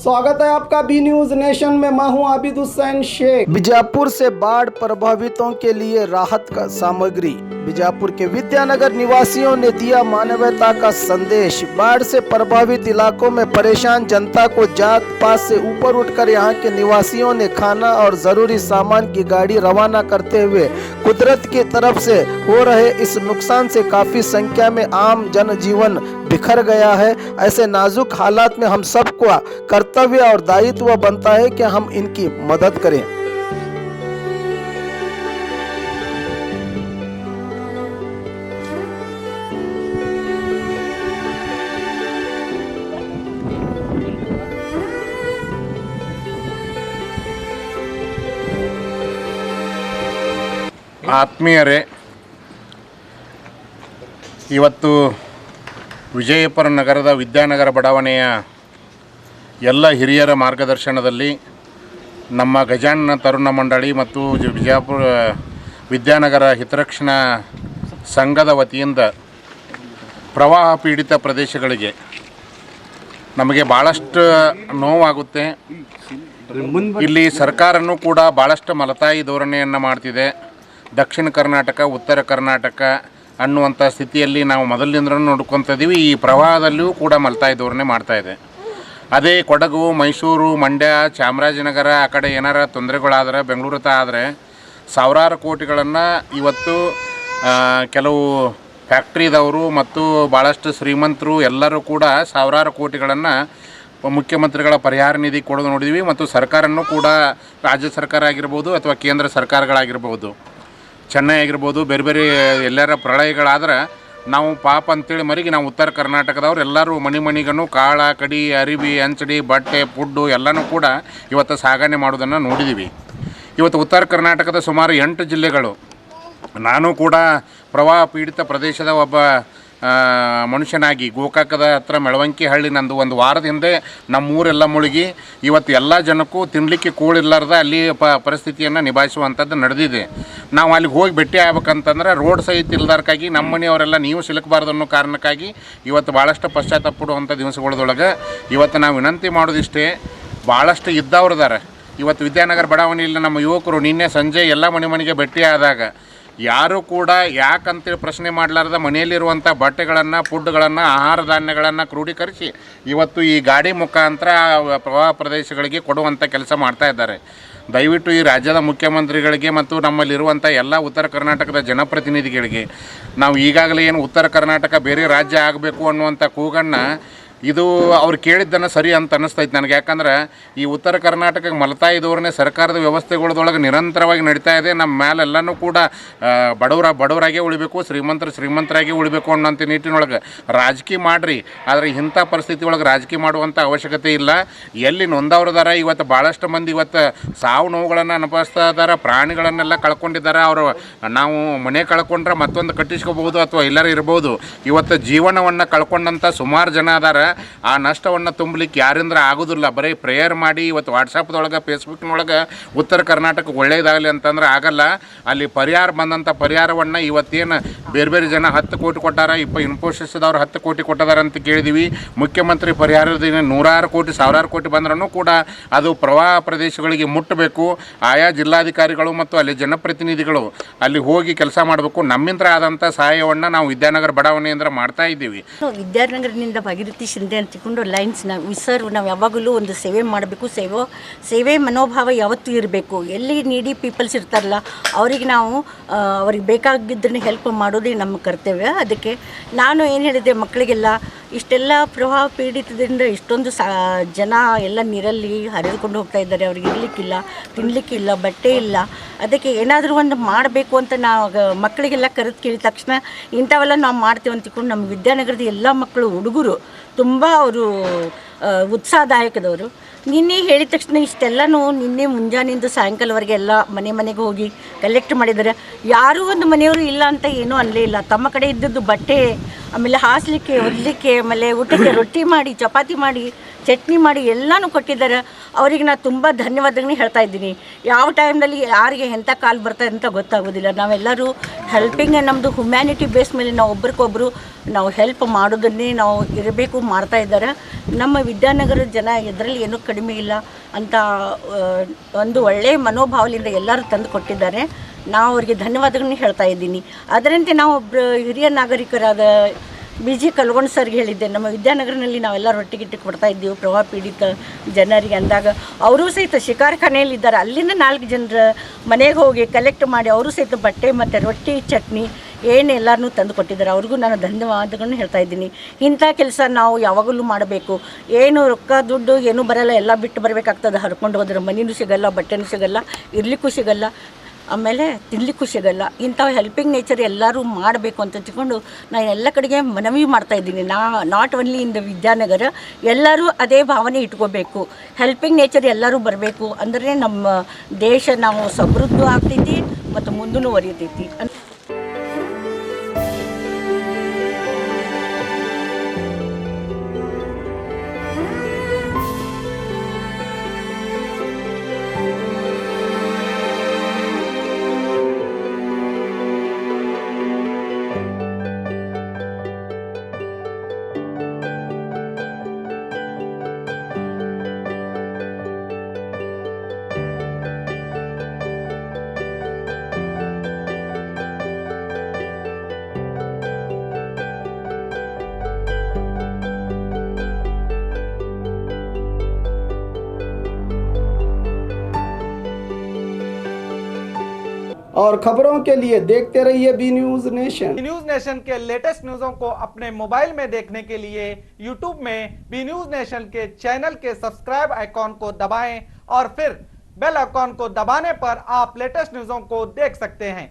स्वागत है आपका बी न्यूज नेशन में। मैं हूं आबिद हुसैन शेख। बीजापुर से बाढ़ प्रभावितों के लिए राहत का सामग्री। बीजापुर के विद्यानगर निवासियों ने दिया मानवता का संदेश। बाढ़ से प्रभावित इलाकों में परेशान जनता को जात पात से ऊपर उठकर यहां के निवासियों ने खाना और जरूरी सामान की गाड़ी रवाना करते हुए कुदरत की तरफ से हो रहे इस नुकसान से काफी संख्या में आम जनजीवन बिखर गया है। ऐसे नाजुक हालात में हम सबको कर्तव्य और दायित्व बनता है कि हम इनकी मदद करें। ಆತ್ಮೀಯರೇ, ಇವತ್ತು ವಿಜಯಪುರ ನಗರದ ವಿದ್ಯಾನಗರ ಬಡಾವಣೆಯ ಎಲ್ಲ ಹಿರಿಯರ ಮಾರ್ಗದರ್ಶನದಲ್ಲಿ ನಮ್ಮ ಗಜಾನನ ತರುಣ ಮಂಡಳಿ ಮತ್ತು ಬಿಜಾಪುರ ವಿದ್ಯಾನಗರ ಹಿತರಕ್ಷಣಾ ಸಂಘದ ವತಿಯಿಂದ ಪ್ರವಾಹ ಪೀಡಿತ ಪ್ರದೇಶಗಳಿಗೆ ನಮಗೆ ಭಾಳಷ್ಟು ನೋವಾಗುತ್ತೆ. ಇಲ್ಲಿ ಸರ್ಕಾರನೂ ಕೂಡ ಭಾಳಷ್ಟು ಮಲತಾಯಿ ಧೋರಣೆಯನ್ನು ಮಾಡ್ತಿದೆ. ದಕ್ಷಿಣ ಕರ್ನಾಟಕ, ಉತ್ತರ ಕರ್ನಾಟಕ ಅನ್ನುವಂಥ ಸ್ಥಿತಿಯಲ್ಲಿ ನಾವು ಮೊದಲಿನಿಂದ ನೋಡ್ಕೊತಿದ್ದೀವಿ. ಈ ಪ್ರವಾಹದಲ್ಲಿಯೂ ಕೂಡ ಮಲತಾಯಿ ಧೋರಣೆ ಮಾಡ್ತಾಯಿದೆ. ಅದೇ ಕೊಡಗು, ಮೈಸೂರು, ಮಂಡ್ಯ, ಚಾಮರಾಜನಗರ ಆ ಕಡೆ ಏನಾರ ತೊಂದರೆಗಳಾದರೆ, ಬೆಂಗಳೂರು ಆದರೆ ಸಾವಿರಾರು ಕೋಟಿಗಳನ್ನು ಇವತ್ತು ಕೆಲವು ಫ್ಯಾಕ್ಟ್ರಿದವರು ಮತ್ತು ಭಾಳಷ್ಟು ಶ್ರೀಮಂತರು ಎಲ್ಲರೂ ಕೂಡ ಸಾವಿರಾರು ಕೋಟಿಗಳನ್ನು ಮುಖ್ಯಮಂತ್ರಿಗಳ ಪರಿಹಾರ ನಿಧಿ ಕೊಡೋದು ನೋಡಿದ್ವಿ. ಮತ್ತು ಸರ್ಕಾರನೂ ಕೂಡ ರಾಜ್ಯ ಸರ್ಕಾರ ಆಗಿರ್ಬೋದು ಅಥವಾ ಕೇಂದ್ರ ಸರ್ಕಾರಗಳಾಗಿರ್ಬೋದು, ಚೆನ್ನೈ ಆಗಿರ್ಬೋದು, ಬೇರೆ ಬೇರೆ ಎಲ್ಲರ ಪ್ರಳಯಗಳಾದ್ರೆ ನಾವು ಪಾಪ ಅಂತೇಳಿ ಮರಿಗೆ ನಾವು ಉತ್ತರ ಕರ್ನಾಟಕದವ್ರು ಎಲ್ಲರೂ ಮನಿಗನು ಕಾಳ ಕಡಿ ಅರಿವಿ ಅಂಚಡಿ ಬಟ್ಟೆ ಫುಡ್ಡು ಎಲ್ಲನೂ ಕೂಡ ಇವತ್ತು ಸಾಗಣೆ ಮಾಡೋದನ್ನು ನೋಡಿದ್ದೀವಿ. ಇವತ್ತು ಉತ್ತರ ಕರ್ನಾಟಕದ ಸುಮಾರು 8 ಜಿಲ್ಲೆಗಳು, ನಾನು ಕೂಡ ಪ್ರವಾಹ ಪೀಡಿತ ಪ್ರದೇಶದ ಒಬ್ಬ ಮನುಷ್ಯನಾಗಿ ಗೋಕಾಕದ ಹತ್ರ ಮೆಳವಂಕಿ ಹಳ್ಳಿ ನಂದು ಒಂದು ವಾರದ ಹಿಂದೆ ನಮ್ಮೂರೆಲ್ಲ ಮುಳುಗಿ ಇವತ್ತು ಎಲ್ಲ ಜನಕ್ಕೂ ತಿನ್ನಲಿಕ್ಕೆ ಕೂಳಿರ್ಲಾರ್ದ ಅಲ್ಲಿ ಪರಿಸ್ಥಿತಿಯನ್ನು ನಿಭಾಯಿಸುವಂಥದ್ದು ನಡೆದಿದೆ. ನಾವು ಅಲ್ಲಿಗೆ ಹೋಗಿ ಭೇಟಿ ಆಗ್ಬೇಕಂತಂದ್ರೆ ರೋಡ್ ಸಹಿತ ಇಲ್ದಾರ್ಕಾಗಿ ನಮ್ಮ ಮನೆಯವರೆಲ್ಲ ನೀವು ಸಿಲುಕಬಾರ್ದು ಅನ್ನೋ ಕಾರಣಕ್ಕಾಗಿ ಇವತ್ತು ಭಾಳಷ್ಟು ಪಶ್ಚಾತ್ತಾಪ ಪಡುವಂಥ ದಿವಸಗಳದೊಳಗೆ ಇವತ್ತು ನಾವು ವಿನಂತಿ ಮಾಡೋದಿಷ್ಟೇ, ಭಾಳಷ್ಟು ಇದ್ದವ್ರದಾರೆ. ಇವತ್ತು ವಿದ್ಯಾನಗರ ಬಡಾವಣೆಯಲ್ಲಿ ನಮ್ಮ ಯುವಕರು ನಿನ್ನೆ ಸಂಜೆ ಎಲ್ಲ ಮನೆಗೆ ಭೇಟಿ ಆದಾಗ ಯಾರೂ ಕೂಡ ಯಾಕಂತೇಳಿ ಪ್ರಶ್ನೆ ಮಾಡಲಾರ್ದ ಮನೆಯಲ್ಲಿರುವಂಥ ಬಟ್ಟೆಗಳನ್ನು, ಫುಡ್ಗಳನ್ನು, ಆಹಾರ ಧಾನ್ಯಗಳನ್ನು ಕ್ರೋಢೀಕರಿಸಿ ಇವತ್ತು ಈ ಗಾಡಿ ಮುಖಾಂತರ ಪ್ರವಾಹ ಪ್ರದೇಶಗಳಿಗೆ ಕೊಡುವಂಥ ಕೆಲಸ ಮಾಡ್ತಾ ಇದ್ದಾರೆ. ದಯವಿಟ್ಟು ಈ ರಾಜ್ಯದ ಮುಖ್ಯಮಂತ್ರಿಗಳಿಗೆ ಮತ್ತು ನಮ್ಮಲ್ಲಿರುವಂಥ ಎಲ್ಲ ಉತ್ತರ ಕರ್ನಾಟಕದ ಜನಪ್ರತಿನಿಧಿಗಳಿಗೆ ನಾವು ಈಗಾಗಲೇ ಏನು ಉತ್ತರ ಕರ್ನಾಟಕ ಬೇರೆ ರಾಜ್ಯ ಆಗಬೇಕು ಅನ್ನುವಂಥ ಕೂಗನ್ನು ಇದು ಅವ್ರು ಕೇಳಿದ್ದನ್ನು ಸರಿ ಅಂತ ಅನ್ನಿಸ್ತೈತೆ ನನಗೆ. ಯಾಕಂದ್ರೆ ಈ ಉತ್ತರ ಕರ್ನಾಟಕಕ್ಕೆ ಮಲತಾಯಿ ಧೋರಣೆ ಸರ್ಕಾರದ ವ್ಯವಸ್ಥೆಗಳದೊಳಗೆ ನಿರಂತರವಾಗಿ ನಡೀತಾ ಇದೆ. ನಮ್ಮ ಮೇಲೆಲ್ಲನೂ ಕೂಡ ಬಡವರಾಗೇ ಉಳಿಬೇಕು, ಶ್ರೀಮಂತರಾಗೇ ಉಳಿಬೇಕು ಅನ್ನೋಂಥ ನಿಟ್ಟಿನೊಳಗೆ ರಾಜಕೀಯ ಮಾಡಿರಿ. ಆದರೆ ಇಂಥ ಪರಿಸ್ಥಿತಿ ಒಳಗೆ ರಾಜಕೀಯ ಮಾಡುವಂಥ ಅವಶ್ಯಕತೆ ಇಲ್ಲ. ಎಲ್ಲಿ ನೊಂದವ್ರದಾರ ಇವತ್ತು ಭಾಳಷ್ಟು ಮಂದಿ ಇವತ್ತು ಸಾವು ನೋವುಗಳನ್ನು ಅನುಭವಿಸ್ತಾ ಇದ್ದಾರೆ, ಪ್ರಾಣಿಗಳನ್ನೆಲ್ಲ ಕಳ್ಕೊಂಡಿದ್ದಾರೆ. ಅವರು ನಾವು ಮನೆ ಕಳ್ಕೊಂಡ್ರೆ ಮತ್ತೊಂದು ಕಟ್ಟಿಸ್ಕೋಬೋದು ಅಥವಾ ಎಲ್ಲರೂ ಇರ್ಬೋದು. ಇವತ್ತು ಜೀವನವನ್ನು ಕಳ್ಕೊಂಡಂಥ ಸುಮಾರು ಜನ ಅದಾರ. ಆ ನಷ್ಟವನ್ನು ತುಂಬಲಿಕ್ಕೆ ಯಾರಿಂದ ಆಗೋದಿಲ್ಲ. ಬರೀ ಪ್ರೇಯರ್ ಮಾಡಿ ಇವತ್ತು ವಾಟ್ಸಪ್ದೊಳಗೆ ಫೇಸ್ಬುಕ್ನೊಳಗೆ ಉತ್ತರ ಕರ್ನಾಟಕ ಒಳ್ಳೇದಾಗಲಿ ಅಂತಂದ್ರೆ ಆಗಲ್ಲ. ಅಲ್ಲಿ ಪರಿಹಾರ ಬಂದಂಥ ಪರಿಹಾರವನ್ನು ಇವತ್ತೇನು ಬೇರೆ ಬೇರೆ ಜನ 10 ಕೋಟಿ ಕೊಟ್ಟಾರ, ಇನ್ಫೋಸಿಸ್ದವ್ರು 10 ಕೋಟಿ ಕೊಟ್ಟಿದ್ದಾರೆ ಅಂತ ಕೇಳಿದ್ದೀವಿ. ಮುಖ್ಯಮಂತ್ರಿ ಪರಿಹಾರದ ನೂರಾರು ಕೋಟಿ ಸಾವಿರಾರು ಕೋಟಿ ಬಂದ್ರೂ ಕೂಡ ಅದು ಪ್ರವಾಹ ಪ್ರದೇಶಗಳಿಗೆ ಮುಟ್ಟಬೇಕು. ಆಯಾ ಜಿಲ್ಲಾಧಿಕಾರಿಗಳು ಮತ್ತು ಅಲ್ಲಿ ಜನಪ್ರತಿನಿಧಿಗಳು ಅಲ್ಲಿ ಹೋಗಿ ಕೆಲಸ ಮಾಡಬೇಕು. ನಮ್ಮಿಂದ ಆದಂಥ ಸಹಾಯವನ್ನು ನಾವು ವಿದ್ಯಾನಗರ ಬಡಾವಣೆಯಿಂದ ಮಾಡ್ತಾ ಇದ್ದೀವಿ. ವಿದ್ಯಾನಗರದಿಂದ ಭಾಗೀರಥಿ ಶಿಂದೆ ಅಂತಿಕೊಂಡು ಲೈನ್ಸ್ ನಾವು ಯಾವಾಗಲೂ ಒಂದು ಸೇವೆ ಮಾಡಬೇಕು. ಸೇವೆ ಮನೋಭಾವ ಯಾವತ್ತೂ ಇರಬೇಕು. ಎಲ್ಲಿ ನೀಡಿ ಪೀಪಲ್ಸ್ ಇರ್ತಾರಲ್ಲ ಅವರಿಗೆ ನಾವು ಅವ್ರಿಗೆ ಬೇಕಾಗಿದ್ದನ್ನು ಹೆಲ್ಪ್ ಮಾಡೋದೇ ನಮ್ಮ ಕರ್ತವ್ಯ. ಅದಕ್ಕೆ ನಾನು ಏನು ಹೇಳಿದೆ, ಮಕ್ಕಳಿಗೆಲ್ಲ ಇಷ್ಟೆಲ್ಲ ಪ್ರವಾಹ ಪೀಡಿತದಿಂದ ಇಷ್ಟೊಂದು ಜನ ಎಲ್ಲ ನೀರಲ್ಲಿ ಹರಿದುಕೊಂಡು ಹೋಗ್ತಾ ಇದ್ದಾರೆ. ಅವ್ರಿಗೆ ಇರಲಿಕ್ಕಿಲ್ಲ, ತಿನ್ನಲಿಕ್ಕಿಲ್ಲ, ಬಟ್ಟೆ ಇಲ್ಲ. ಅದಕ್ಕೆ ಏನಾದರೂ ಒಂದು ಮಾಡಬೇಕು ಅಂತ ನಾವು ಮಕ್ಕಳಿಗೆಲ್ಲ ಕರೆದು ಕೇಳಿದ ತಕ್ಷಣ ಇಂಥವೆಲ್ಲ ನಾವು ಮಾಡ್ತೇವೆ ಅಂತಿಕೊಂಡು ನಮ್ಮ ವಿದ್ಯಾನಗರದ ಎಲ್ಲ ಮಕ್ಕಳು, ಹುಡುಗರು ತುಂಬ ಅವರು ಉತ್ಸಾಹದಾಯಕದವರು. ನಿನ್ನೆ ಹೇಳಿದ ತಕ್ಷಣ ಇಷ್ಟೆಲ್ಲನೂ ನಿನ್ನೆ ಮುಂಜಾನೆಯಿಂದ ಸಾಯಂಕಾಲವರೆಗೆ ಎಲ್ಲ ಮನೆಗೆ ಹೋಗಿ ಕಲೆಕ್ಟ್ ಮಾಡಿದ್ದಾರೆ. ಯಾರೂ ಒಂದು ಮನೆಯವರು ಇಲ್ಲ ಅಂತ ಏನೂ ಅನ್ನಲೇ ಇಲ್ಲ. ತಮ್ಮ ಕಡೆ ಇದ್ದದ್ದು ಬಟ್ಟೆ, ಆಮೇಲೆ ಹಾಸಲಿಕ್ಕೆ, ಒದಲಿಕ್ಕೆ, ಆಮೇಲೆ ಊಟಕ್ಕೆ ರೊಟ್ಟಿ ಮಾಡಿ, ಚಪಾತಿ ಮಾಡಿ, ಚಟ್ನಿ ಮಾಡಿ ಎಲ್ಲನೂ ಕೊಟ್ಟಿದ್ದಾರೆ. ಅವರಿಗೆ ನಾನು ತುಂಬ ಧನ್ಯವಾದಗಳನ್ನ ಹೇಳ್ತಾ ಇದ್ದೀನಿ. ಯಾವ ಟೈಮ್ನಲ್ಲಿ ಯಾರಿಗೆ ಎಂಥ ಕಾಲ್ ಬರ್ತದೆ ಅಂತ ಗೊತ್ತಾಗೋದಿಲ್ಲ. ನಾವೆಲ್ಲರೂ ಹೆಲ್ಪಿಂಗ್ ನಮ್ಮದು ಹ್ಯುಮ್ಯಾನಿಟಿ ಬೇಸ್ ಮೇಲೆ ನಾವು ಒಬ್ರಿಗೊಬ್ಬರು ನಾವು ಹೆಲ್ಪ್ ಮಾಡೋದನ್ನೇ ನಾವು ಇರಬೇಕು ಮಾಡ್ತಾ ಇದ್ದಾರೆ. ನಮ್ಮ ವಿದ್ಯಾನಗರದ ಜನ ಇದರಲ್ಲಿ ಏನೂ ಕಡಿಮೆ ಇಲ್ಲ ಅಂತ ಒಂದು ಒಳ್ಳೆಯ ಮನೋಭಾವದಿಂದ ಎಲ್ಲರೂ ತಂದು ಕೊಟ್ಟಿದ್ದಾರೆ. ನಾವು ಅವರಿಗೆ ಧನ್ಯವಾದಗಳನ್ನ ಹೇಳ್ತಾ ಇದ್ದೀನಿ. ಅದರಂತೆ ನಾವು ಒಬ್ಬರು ಹಿರಿಯ ನಾಗರಿಕರಾದ BG ಕಲ್ಗೊಂಡ್ ಸರ್ಗೆ ಹೇಳಿದ್ದೆ, ನಮ್ಮ ವಿದ್ಯಾನಗರನಲ್ಲಿ ನಾವೆಲ್ಲ ರೊಟ್ಟಿಗಿಟ್ಟು ಕೊಡ್ತಾ ಇದ್ದೀವಿ ಪ್ರವಾಹ ಪೀಡಿತ ಜನರಿಗೆ ಅಂದಾಗ ಅವರು ಸಹಿತ ಶಿಕಾರ್ಖಾನೆಯಲ್ಲಿದ್ದಾರೆ. ಅಲ್ಲಿಂದ 4 ಜನರ ಮನೆಗೆ ಹೋಗಿ ಕಲೆಕ್ಟ್ ಮಾಡಿ ಅವರು ಸಹಿತ ಬಟ್ಟೆ ಮತ್ತು ರೊಟ್ಟಿ ಚಟ್ನಿ ಏನು ಎಲ್ಲರನ್ನೂ ತಂದು ಕೊಟ್ಟಿದ್ದಾರೆ. ಅವ್ರಿಗೂ ನಾನು ಧನ್ಯವಾದಗಳನ್ನು ಹೇಳ್ತಾ ಇದ್ದೀನಿ. ಇಂಥ ಕೆಲಸ ನಾವು ಯಾವಾಗಲೂ ಮಾಡಬೇಕು. ಏನು ರೊಕ್ಕ ದುಡ್ಡು ಏನೂ ಬರಲ್ಲ, ಎಲ್ಲ ಬಿಟ್ಟು ಬರಬೇಕಾಗ್ತದೆ. ಹರ್ಕೊಂಡು ಹೋದ್ರೆ ಮನೆಯೂ ಸಿಗಲ್ಲ, ಬಟ್ಟೆನೂ ಸಿಗಲ್ಲ, ಇರಲಿಕ್ಕೂ ಸಿಗಲ್ಲ, ಆಮೇಲೆ ತಿನ್ನಲಿಕ್ಕೂ ಸಿಗಲ್ಲ. ಇಂಥ ಹೆಲ್ಪಿಂಗ್ ನೇಚರ್ ಎಲ್ಲರೂ ಮಾಡಬೇಕು ಅಂತ ತಿಳ್ಕೊಂಡು ನಾನು ಎಲ್ಲ ಕಡೆಗೆ ಮನವಿ ಮಾಡ್ತಾಯಿದ್ದೀನಿ. Not only in the Vidyanagar, ಎಲ್ಲರೂ ಅದೇ ಭಾವನೆ ಇಟ್ಕೋಬೇಕು. ಹೆಲ್ಪಿಂಗ್ ನೇಚರ್ ಎಲ್ಲರೂ ಬರಬೇಕು ಅಂದರೆ ನಮ್ಮ ದೇಶ ನಾವು ಸಮೃದ್ಧ ಆಗ್ತೈತಿ ಮತ್ತು ಮುಂದೂ ಒರಿಯತೈತಿ. और खबरों के लिए देखते रहिए B News Nation. B News Nation के लेटेस्ट न्यूज़ों को अपने मोबाइल में देखने के लिए यूट्यूब में बी न्यूज नेशन के चैनल के सब्सक्राइब आइकॉन को दबाएं और फिर बेल आइकॉन को दबाने पर आप लेटेस्ट न्यूज़ों को देख सकते हैं।